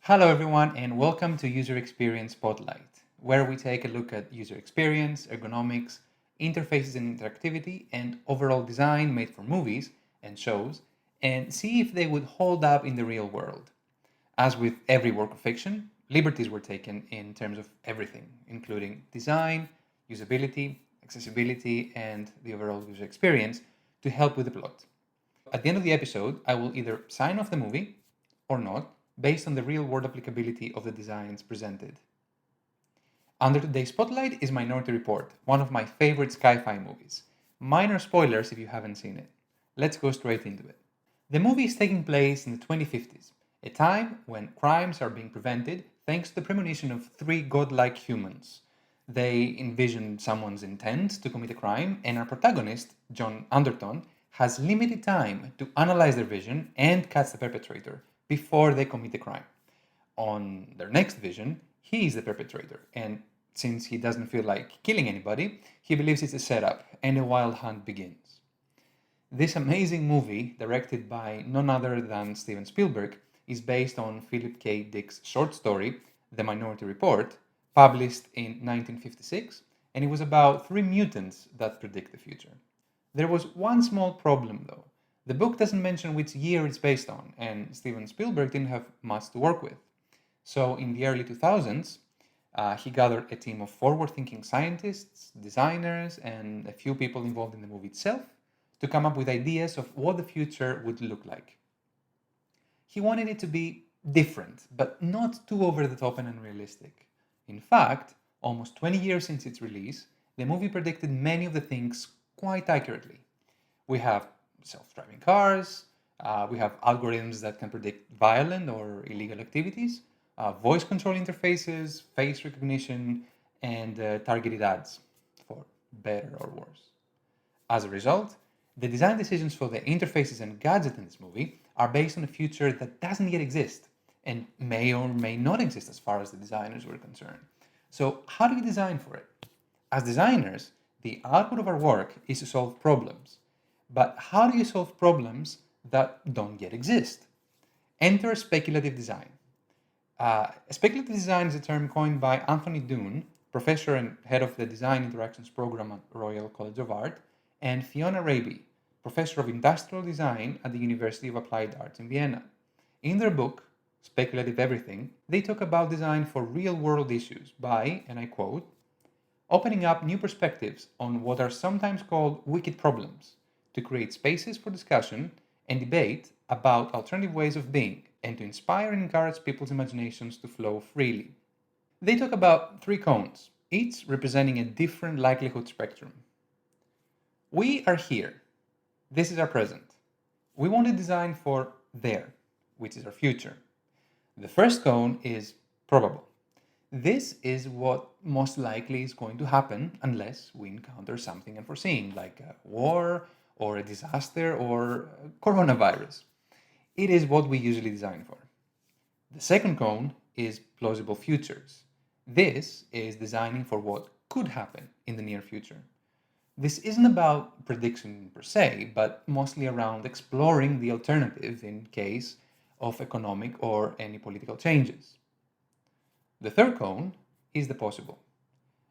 Hello, everyone, and welcome to User Experience Spotlight, where we take a look at user experience, ergonomics, interfaces and interactivity, and overall design made for movies and shows, and see if they would hold up in the real world. As with every work of fiction, liberties were taken in terms of everything, including design, usability, accessibility, and the overall user experience to help with the plot. At the end of the episode, I will either sign off the movie or not, based on the real world applicability of the designs presented. Under today's spotlight is Minority Report, one of my favorite sci-fi movies. Minor spoilers if you haven't seen it. Let's go straight into it. The movie is taking place in the 2050s, a time when crimes are being prevented thanks to the premonition of three godlike humans. They envision someone's intent to commit a crime, and our protagonist, John Anderton, has limited time to analyze their vision and catch the perpetrator before they commit the crime. On their next vision, he is the perpetrator, and since he doesn't feel like killing anybody, he believes it's a setup, and a wild hunt begins. This amazing movie, directed by none other than Steven Spielberg, is based on Philip K. Dick's short story, The Minority Report, published in 1956, and it was about three mutants that predict the future. There was one small problem though. The book doesn't mention which year it's based on, and Steven Spielberg didn't have much to work with. So in the early 2000s, he gathered a team of forward-thinking scientists, designers, and a few people involved in the movie itself to come up with ideas of what the future would look like. He wanted it to be different, but not too over the top and unrealistic. In fact, almost 20 years since its release, the movie predicted many of the things quite accurately. We have self-driving cars, we have algorithms that can predict violent or illegal activities, voice control interfaces, face recognition, and targeted ads, for better or worse. As a result, the design decisions for the interfaces and gadgets in this movie are based on a future that doesn't yet exist and may or may not exist as far as the designers were concerned. So, how do we design for it? As designers, the output of our work is to solve problems. But how do you solve problems that don't yet exist? Enter speculative design. Speculative design is a term coined by Anthony Doon, professor and head of the Design Interactions program at Royal College of Art, and Fiona Raby, professor of industrial design at the University of Applied Arts in Vienna. In their book, Speculative Everything, they talk about design for real-world issues by, and I quote, opening up new perspectives on what are sometimes called wicked problems to create spaces for discussion and debate about alternative ways of being and to inspire and encourage people's imaginations to flow freely. They talk about three cones, each representing a different likelihood spectrum. We are here. This is our present. We want to design for there, which is our future. The first cone is probable. This is what most likely is going to happen unless we encounter something unforeseen, like a war or a disaster or coronavirus. It is what we usually design for. The second cone is plausible futures. This is designing for what could happen in the near future. This isn't about prediction per se, but mostly around exploring the alternative in case of economic or any political changes. The third cone is the possible,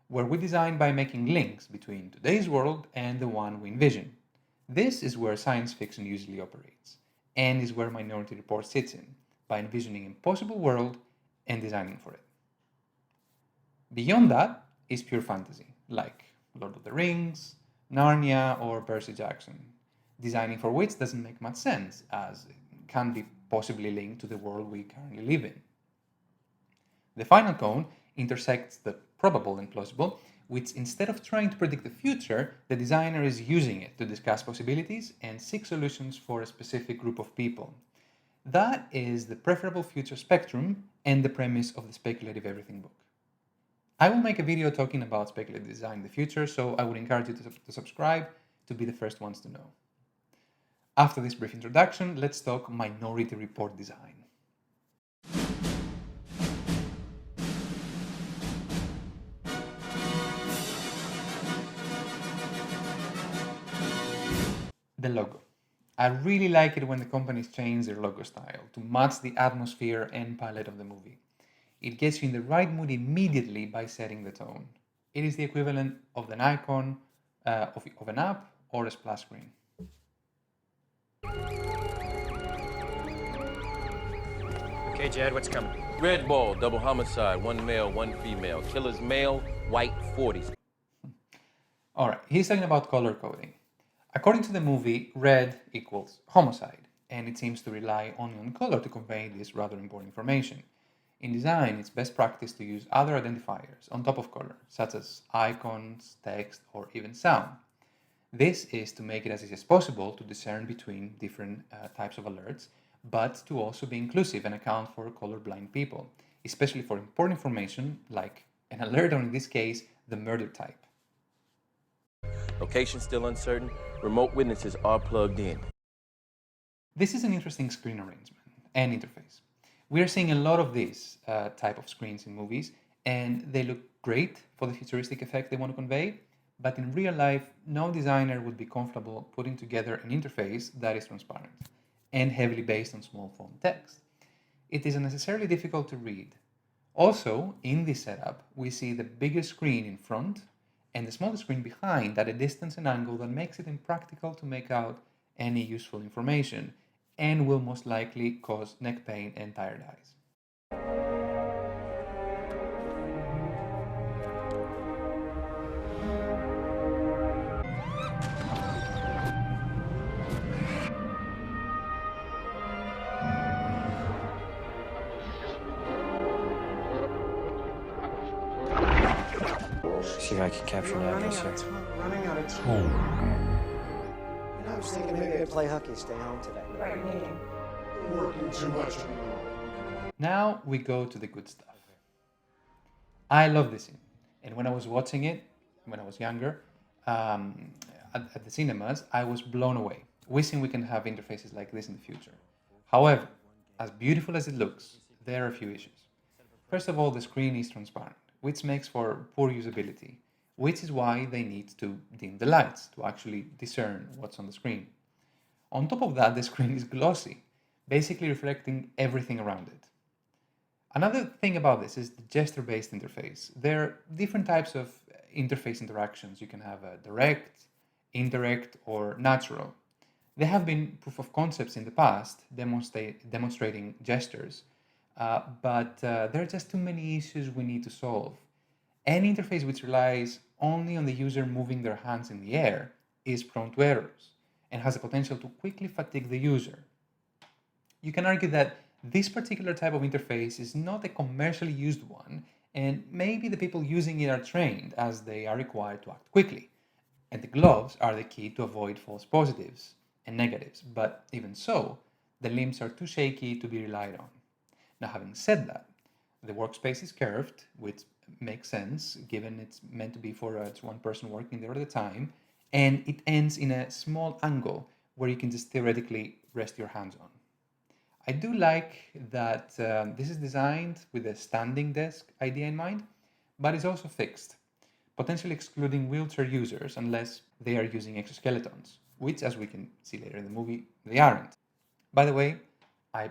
where we design by making links between today's world and the one we envision. This is where science fiction usually operates, and is where Minority Report sits in, by envisioning an impossible world and designing for it. Beyond that is pure fantasy, like Lord of the Rings, Narnia, or Percy Jackson, designing for which doesn't make much sense, as it can be possibly linked to the world we currently live in. The final cone intersects the probable and plausible, which instead of trying to predict the future, the designer is using it to discuss possibilities and seek solutions for a specific group of people. That is the preferable future spectrum and the premise of the Speculative Everything book. I will make a video talking about speculative design in the future, so I would encourage you to subscribe to be the first ones to know. After this brief introduction, let's talk Minority Report design. The logo. I really like it when the companies change their logo style to match the atmosphere and palette of the movie. It gets you in the right mood immediately by setting the tone. It is the equivalent of an icon of an app or a splash screen. Okay, Jed, what's coming? Red ball, double homicide, one male, one female. Killer's male, white 40s. All right, he's talking about color coding. According to the movie, red equals homicide, and it seems to rely only on color to convey this rather important information. In design, it's best practice to use other identifiers on top of color, such as icons, text, or even sound. This is to make it as easy as possible to discern between different types of alerts, but to also be inclusive and account for colorblind people, especially for important information like an alert, or in this case, the murder type. Location still uncertain. Remote witnesses are plugged in. This is an interesting screen arrangement and interface. We are seeing a lot of these type of screens in movies, and they look great for the futuristic effect they want to convey, but in real life, no designer would be comfortable putting together an interface that is transparent and heavily based on small font text. It is unnecessarily difficult to read. Also, in this setup, we see the bigger screen in front and the smaller screen behind at a distance and angle that makes it impractical to make out any useful information and will most likely cause neck pain and tired eyes. See how I can capture an address here. Running out of time. I was thinking maybe I'd play hooky, stay home today. Right meeting. Working too much. Now we go to the good stuff. I love this scene, and when I was watching it, when I was younger, at the cinemas, I was blown away, wishing we can have interfaces like this in the future. However, as beautiful as it looks, there are a few issues. First of all, the screen is transparent, which makes for poor usability, which is why they need to dim the lights to actually discern what's on the screen. On top of that, the screen is glossy, basically reflecting everything around it. Another thing about this is the gesture-based interface. There are different types of interface interactions. You can have a direct, indirect, or natural. There have been proof of concepts in the past demonstrating gestures, but there are just too many issues we need to solve. Any interface which relies only on the user moving their hands in the air is prone to errors and has the potential to quickly fatigue the user. You can argue that this particular type of interface is not a commercially used one, and maybe the people using it are trained as they are required to act quickly. And the gloves are the key to avoid false positives and negatives, but even so, the limbs are too shaky to be relied on. Now, having said that, the workspace is curved, which makes sense given it's meant to be for it's one person working there at a time, and it ends in a small angle where you can just theoretically rest your hands on. I do like that this is designed with a standing desk idea in mind, but it's also fixed, potentially excluding wheelchair users unless they are using exoskeletons, which, as we can see later in the movie, they aren't. By the way, I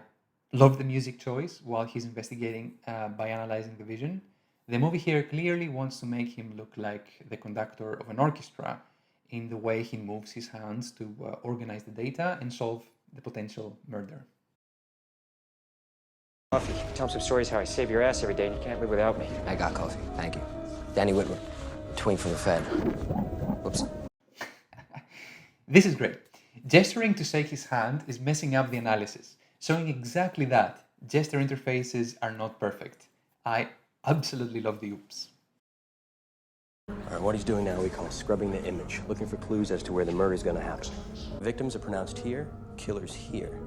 love the music choice while he's investigating by analyzing the vision. The movie here clearly wants to make him look like the conductor of an orchestra in the way he moves his hands to organize the data and solve the potential murder. Coffee. Tell him some stories how I save your ass every day and you can't live without me. I got coffee, thank you. Danny Whitmer, twink from the Fed. Whoops. This is great. Gesturing to shake his hand is messing up the analysis, showing exactly that gesture interfaces are not perfect. I absolutely love the oops. All right, what he's doing now we call scrubbing the image, looking for clues as to where the murder is going to happen. Victims are pronounced here, killers here.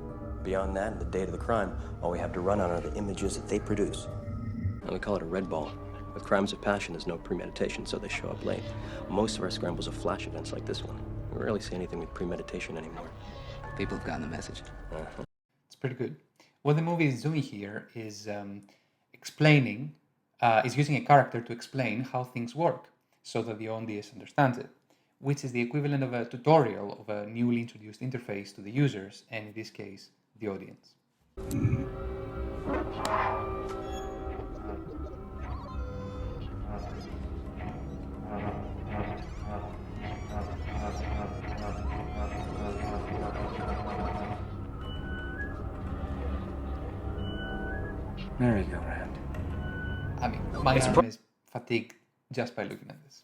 Beyond that, the date of the crime, all we have to run on are the images that they produce. And we call it a red ball. With crimes of passion, there's no premeditation, so they show up late. Most of our scrambles are flash events like this one. We rarely see anything with premeditation anymore. People have gotten the message. It's pretty good. What the movie is doing here is is using a character to explain how things work so that the audience understands it. which is the equivalent of a tutorial of a newly introduced interface to the users, and in this case, the audience. Merry-go-round. I mean, my arm is fatigued just by looking at this.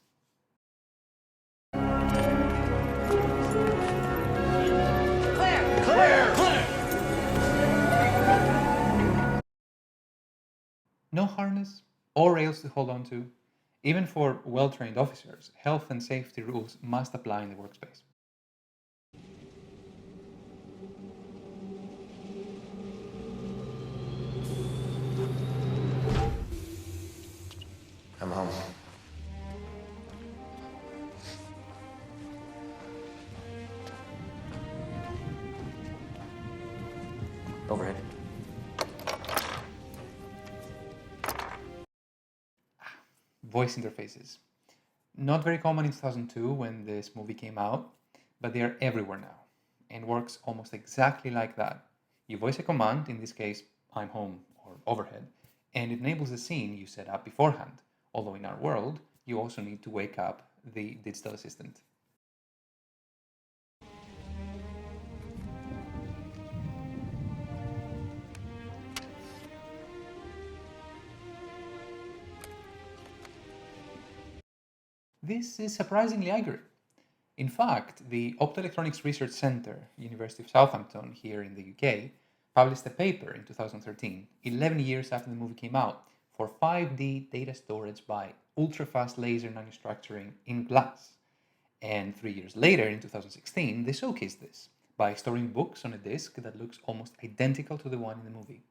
No harness or rails to hold on to. Even for well-trained officers, health and safety rules must apply in the workspace. I'm home. Overhead. Voice interfaces. Not very common in 2002 when this movie came out, but they are everywhere now and works almost exactly like that. You voice a command, in this case, I'm home or overhead, and it enables the scene you set up beforehand, although in our world, you also need to wake up the digital assistant. This is surprisingly accurate. In fact, the Optoelectronics Research Centre, University of Southampton here in the UK, published a paper in 2013, 11 years after the movie came out, for 5D data storage by ultra-fast laser nanostructuring in glass. And 3 years later, in 2016, they showcased this by storing books on a disk that looks almost identical to the one in the movie.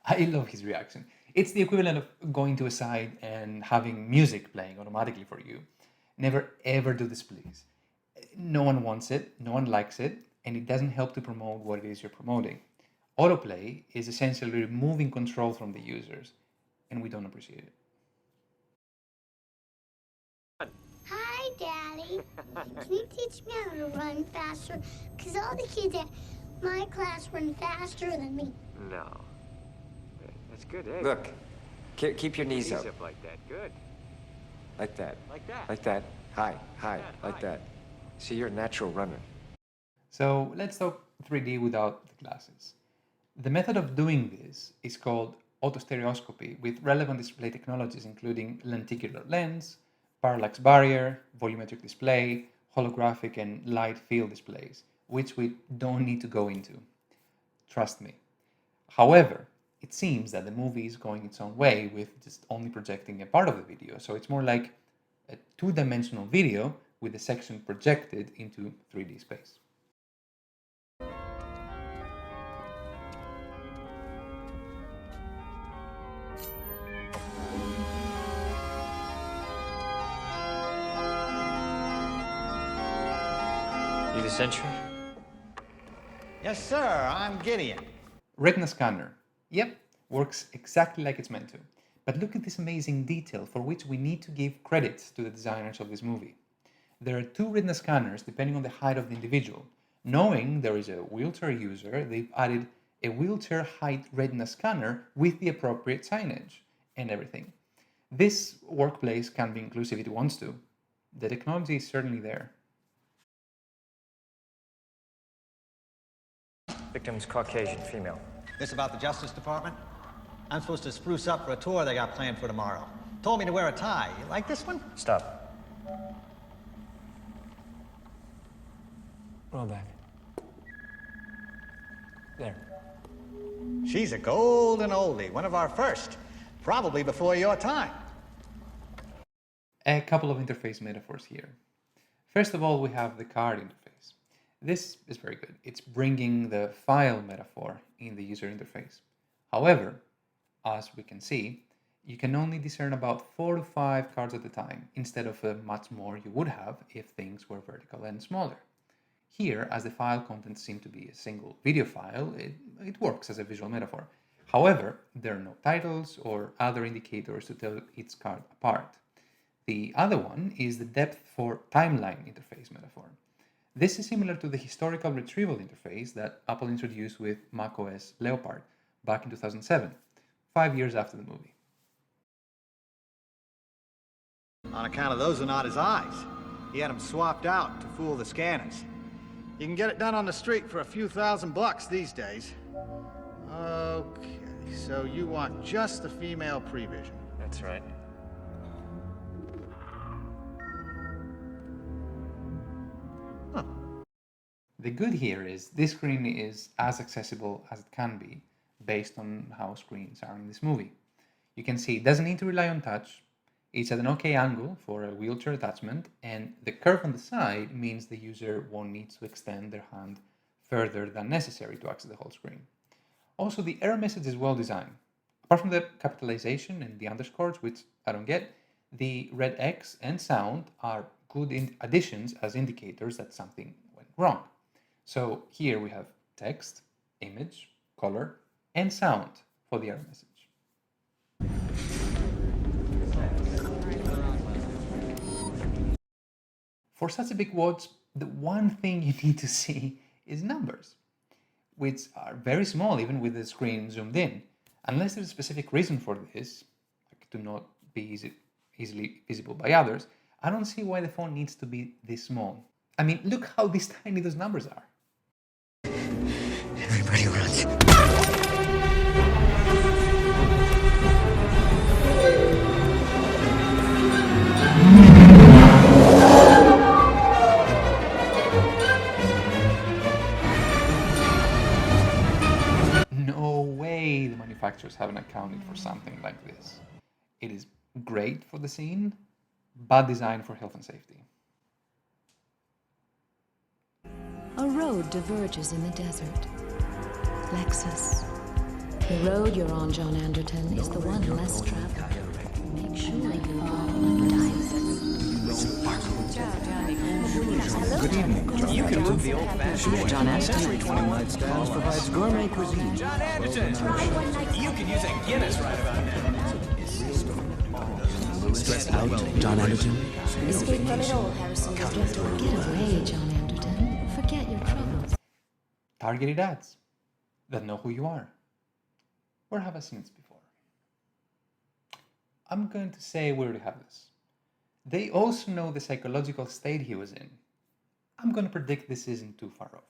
I love his reaction. It's the equivalent of going to a site and having music playing automatically for you. Never ever do this, please. No one wants it, no one likes it, and it doesn't help to promote what it is you're promoting. Autoplay is essentially removing control from the users, and we don't appreciate it. Hi, Daddy. Can you teach me how to run faster? Because all the kids at my class run faster than me. No. That's good, eh? Look, keep your knees up. Like that. Good. Like that. Like that. Like that. Hi, that, like hi. that. See, you're a natural runner. So let's talk 3D without the glasses. The method of doing this is called autostereoscopy with relevant display technologies including lenticular lens, parallax barrier, volumetric display, holographic and light field displays, which we don't need to go into. Trust me. However, it seems that the movie is going its own way with just only projecting a part of the video, so it's more like a two-dimensional video with a section projected into 3D space. You the sentry? Yes, sir. I'm Gideon. Retina scanner. Yep, works exactly like it's meant to. But look at this amazing detail for which we need to give credit to the designers of this movie. There are two retina scanners depending on the height of the individual. Knowing there is a wheelchair user, they've added a wheelchair height retina scanner with the appropriate signage and everything. This workplace can be inclusive if it wants to. The technology is certainly there. Victim's Caucasian, female. This about the Justice Department? I'm supposed to spruce up for a tour they got planned for tomorrow. Told me to wear a tie. You like this one? Stop. Roll back. There. She's a golden oldie, one of our first. Probably before your time. A couple of interface metaphors here. First of all, we have the card interface. This is very good. It's bringing the file metaphor in the user interface. However, as we can see, You can only discern about 4 to 5 cards at a time, instead of much more you would have if things were vertical and smaller. Here, as the file contents seem to be a single video file, it works as a visual metaphor. However, there are no titles or other indicators to tell each card apart. The other one is the depth for timeline interface metaphor. This is similar to the historical retrieval interface that Apple introduced with macOS Leopard back in 2007, 5 years after the movie. On account of those are not his eyes. He had them swapped out to fool the scanners. You can get it done on the street for a few $1,000 these days. Okay, so you want just the female prevision. That's right. Huh. The good here is this screen is as accessible as it can be based on how screens are in this movie. You can see it doesn't need to rely on touch, it's at an okay angle for a wheelchair attachment, and the curve on the side means the user won't need to extend their hand further than necessary to access the whole screen. Also, the error message is well designed. Apart from the capitalization and the underscores, which I don't get, the red X and sound are good additions as indicators that something went wrong. So here we have text, image, color, and sound for the error message. For such a big watch, the one thing you need to see is numbers, which are very small even with the screen zoomed in. Unless there's a specific reason for this, like to not be easily visible by others, I don't see why the phone needs to be this small. I mean, look how these tiny those numbers are. Everybody runs. No way the manufacturers haven't accounted for something like this. It is great for the scene, bad design for health and safety. A road diverges in the desert. Lexus. The road you're on, John Anderton, is the one less traveled. Make sure you Good evening, John. You can move the old-fashioned John Anderton. 20 wide stands provides gourmet cuisine. John Anderton, you can use a Guinness right about now. Stressed out, John Anderton. Escape from it all, Harrison. Get away, John Anderton. Forget your troubles. Targeted ads that know who you are. Where have I seen this before? I'm going to say we already have this. They also know the psychological state he was in. I'm going to predict this isn't too far off.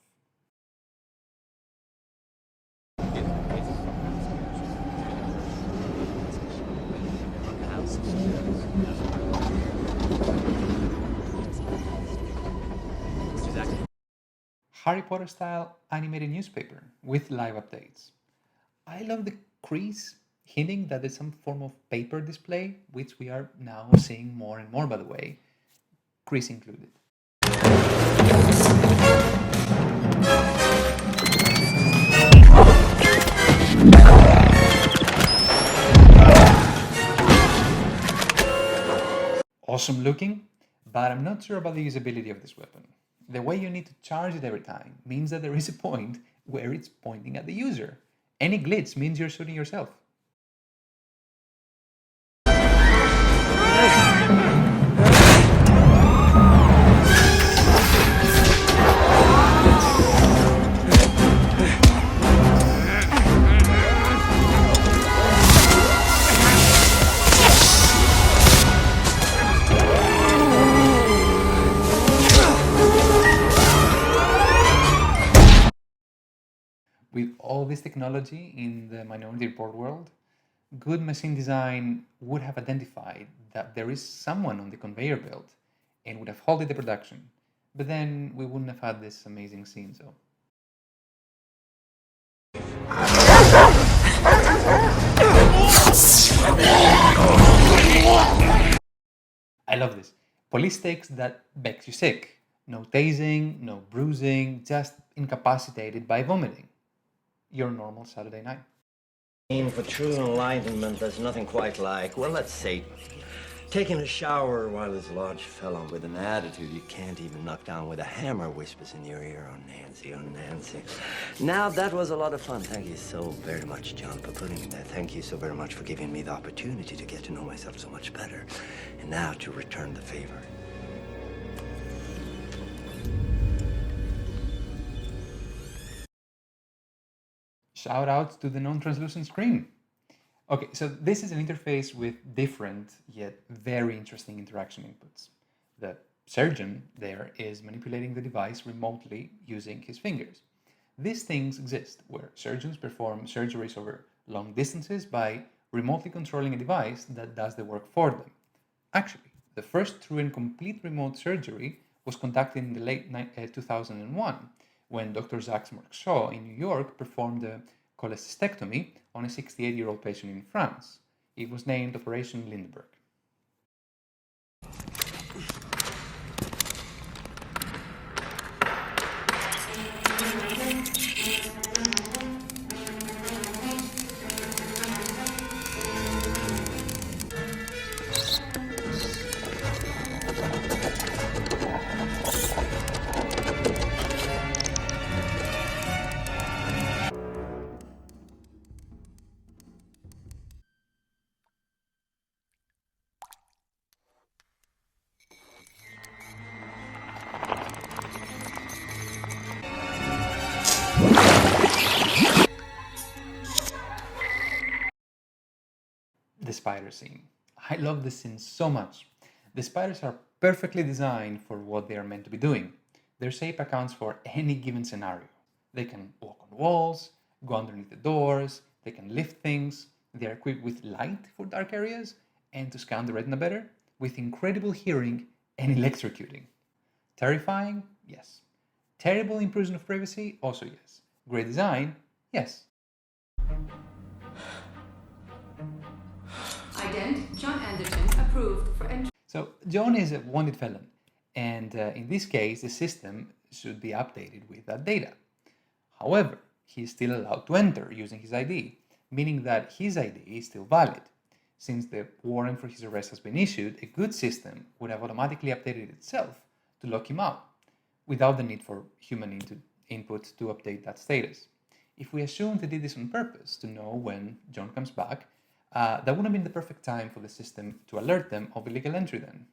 Harry Potter style animated newspaper with live updates. I love the crease, hinting that there's some form of paper display, which we are now seeing more and more, by the way, crease included. Awesome looking, but I'm not sure about the usability of this weapon. The way you need to charge it every time means that there is a point where it's pointing at the user. Any glitch means you're shooting yourself. With all this technology in the Minority Report world, good machine design would have identified that there is someone on the conveyor belt and would have halted the production. But then we wouldn't have had this amazing scene, so. I love this. Police takes that makes you sick. No tasing, no bruising, just incapacitated by vomiting. Your normal Saturday night. For true enlightenment, there's nothing quite like, well, let's say, taking a shower while his large fellow with an attitude you can't even knock down with a hammer whispers in your ear, oh, Nancy, oh, Nancy. Now, that was a lot of fun. Thank you so very much, John, for putting me there. Thank you so very much for giving me the opportunity to get to know myself so much better. And now to return the favor. Shout out to the non-translucent screen. Okay, so this is an interface with different yet very interesting interaction inputs. The surgeon there is manipulating the device remotely using his fingers. These things exist where surgeons perform surgeries over long distances by remotely controlling a device that does the work for them. Actually, the first true and complete remote surgery was conducted in the late 2001 when Dr. Jacques Shaw in New York performed a cholecystectomy on a 68-year-old patient in France. It was named Operation Lindbergh. The spider scene. I love this scene so much. The spiders are perfectly designed for what they are meant to be doing. Their shape accounts for any given scenario. They can walk on walls, go underneath the doors, they can lift things, they are equipped with light for dark areas, and to scan the retina better, with incredible hearing and electrocuting. Terrifying? Yes. Terrible intrusion of privacy? Also yes. Great design? Yes. Ident, John Anderton, approved for entry. So John is a wanted felon, and in this case, the system should be updated with that data. However, he is still allowed to enter using his ID, meaning that his ID is still valid. Since the warrant for his arrest has been issued, a good system would have automatically updated itself to lock him out, without the need for human input to update that status. If we assume they did this on purpose to know when John comes back, that would have been the perfect time for the system to alert them of illegal entry then.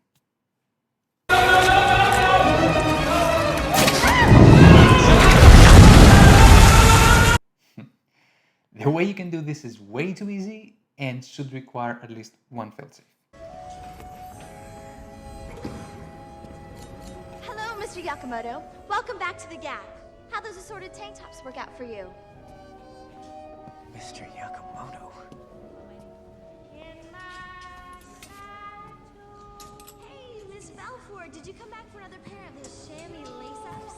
The way you can do this is way too easy and should require at least one failsafe. Hello, Mr. Yakamoto. Welcome back to the Gap. How those assorted tank tops work out for you? Mr. Yakamoto. Did you come back for another pair of those chamois lace-ups?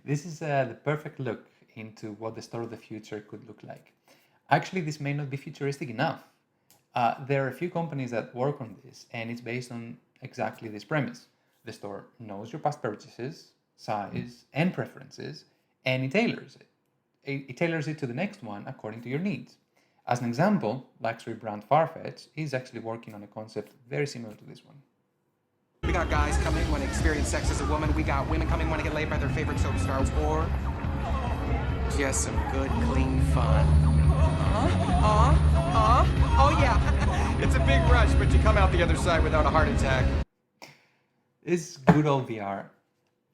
This is the perfect look into what the store of the future could look like. Actually, this may not be futuristic enough. There are a few companies that work on this, and it's based on exactly this premise. The store knows your past purchases, size, and preferences, and it tailors it. It tailors it to the next one according to your needs. As an example, luxury brand Farfetch is actually working on a concept very similar to this one. We got guys coming want to experience sex as a woman. We got women coming want to get laid by their favorite soap stars. Or just some good, clean fun. Oh yeah. It's a big rush, but you come out the other side without a heart attack. This good old VR.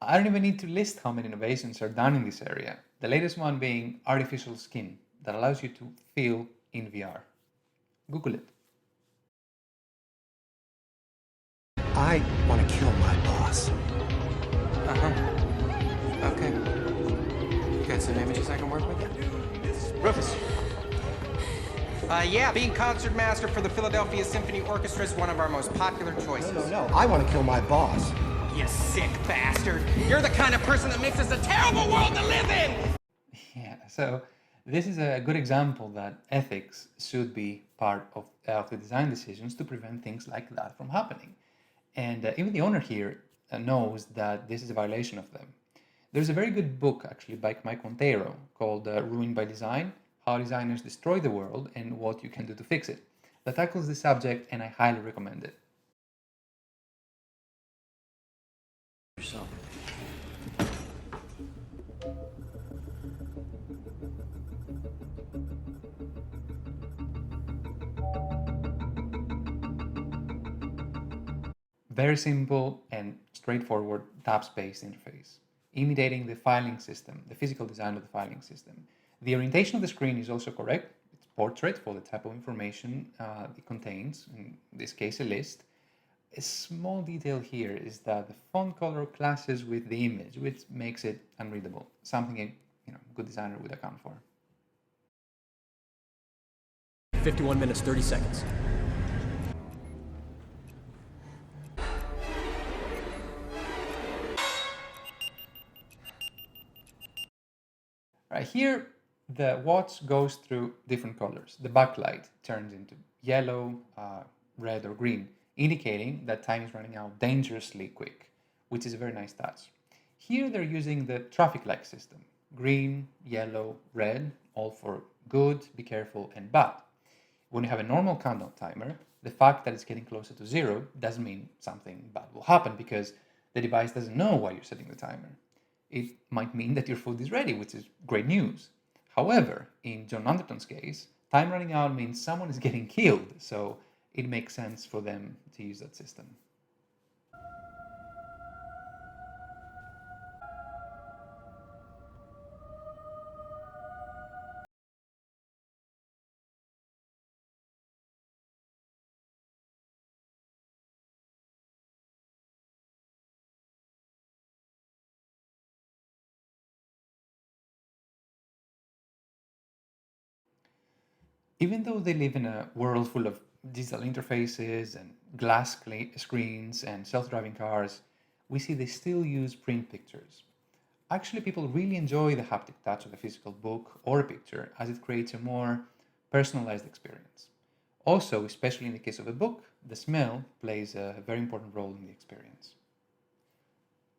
I don't even need to list how many innovations are done in this area. The latest one being artificial skin that allows you to feel in VR. Google it. I want to kill my boss. Okay. Got some images I can work with? Rufus. Yeah, being concertmaster for the Philadelphia Symphony Orchestra is one of our most popular choices. No. I want to kill my boss. You sick bastard. You're the kind of person that makes this a terrible world to live in! Yeah, so this is a good example that ethics should be part of the design decisions to prevent things like that from happening. And even the owner here knows that this is a violation of them. There's a very good book actually by Mike Monteiro called Ruined by Design, How Designers Destroy the World and What You Can Do to Fix It, that tackles the subject, and I highly recommend it. Yourself. Very simple and straightforward tabs-based interface, imitating the filing system, the physical design of the filing system. The orientation of the screen is also correct. It's portrait for the type of information it contains, in this case a list. A small detail here is that the font color clashes with the image, which makes it unreadable, something a good designer would account for. 51 minutes, 30 seconds. Right here, the watch goes through different colors. The backlight turns into yellow, red, or green, indicating that time is running out dangerously quick, which is a very nice touch. Here they're using the traffic light system. Green, yellow, red, all for good, be careful, and bad. When you have a normal countdown timer, the fact that it's getting closer to 0 doesn't mean something bad will happen, because the device doesn't know why you're setting the timer. It might mean that your food is ready, which is great news. However, in John Anderton's case, time running out means someone is getting killed, so it makes sense for them to use that system. Even though they live in a world full of digital interfaces and glass screens and self-driving cars, we see they still use print pictures. Actually, people really enjoy the haptic touch of a physical book or a picture, as it creates a more personalized experience. Also, especially in the case of a book, the smell plays a very important role in the experience.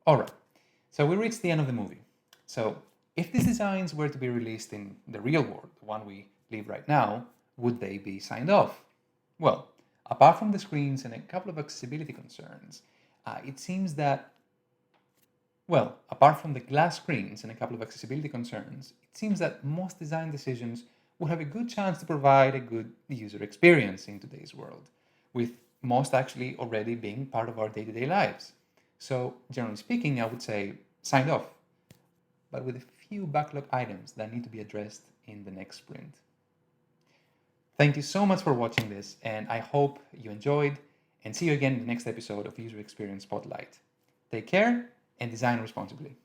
Alright, so we reached the end of the movie. So, if these designs were to be released in the real world, the one we live right now, would they be signed off? Well, apart from the screens and a couple of accessibility concerns, it seems that, apart from the glass screens and a couple of accessibility concerns, it seems that most design decisions would have a good chance to provide a good user experience in today's world, with most actually already being part of our day-to-day lives. So, generally speaking, I would say signed off, but with a few backlog items that need to be addressed in the next sprint. Thank you so much for watching this, and I hope you enjoyed, and see you again in the next episode of User Experience Spotlight. Take care and design responsibly.